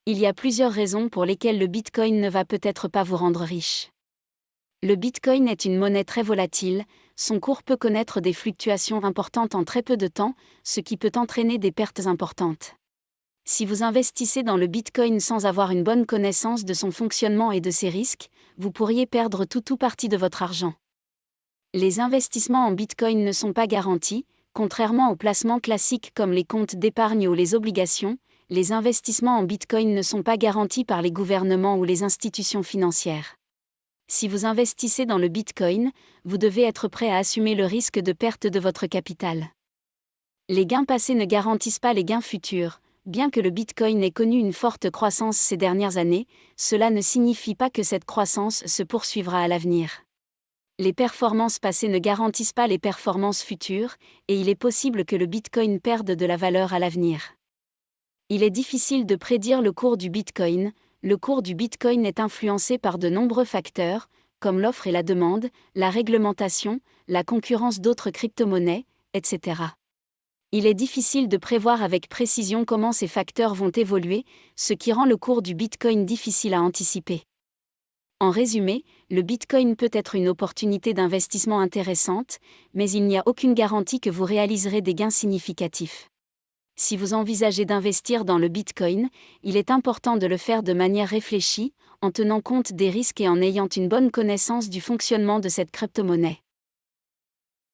Il y a plusieurs raisons pour lesquelles le Bitcoin ne va peut-être pas vous rendre riche. Le Bitcoin est une monnaie très volatile, son cours peut connaître des fluctuations importantes en très peu de temps, ce qui peut entraîner des pertes importantes. Si vous investissez dans le Bitcoin sans avoir une bonne connaissance de son fonctionnement et de ses risques, vous pourriez perdre tout ou partie de votre argent. Les investissements en Bitcoin ne sont pas garantis, contrairement aux placements classiques comme les comptes d'épargne ou les obligations, les investissements en Bitcoin ne sont pas garantis par les gouvernements ou les institutions financières. Si vous investissez dans le Bitcoin, vous devez être prêt à assumer le risque de perte de votre capital. Les gains passés ne garantissent pas les gains futurs. Bien que le Bitcoin ait connu une forte croissance ces dernières années, cela ne signifie pas que cette croissance se poursuivra à l'avenir. Les performances passées ne garantissent pas les performances futures, et il est possible que le Bitcoin perde de la valeur à l'avenir. Il est difficile de prédire le cours du Bitcoin. Le cours du Bitcoin est influencé par de nombreux facteurs, comme l'offre et la demande, la réglementation, la concurrence d'autres crypto-monnaies, etc. Il est difficile de prévoir avec précision comment ces facteurs vont évoluer, ce qui rend le cours du Bitcoin difficile à anticiper. En résumé, le Bitcoin peut être une opportunité d'investissement intéressante, mais il n'y a aucune garantie que vous réaliserez des gains significatifs. Si vous envisagez d'investir dans le Bitcoin, il est important de le faire de manière réfléchie, en tenant compte des risques et en ayant une bonne connaissance du fonctionnement de cette crypto-monnaie.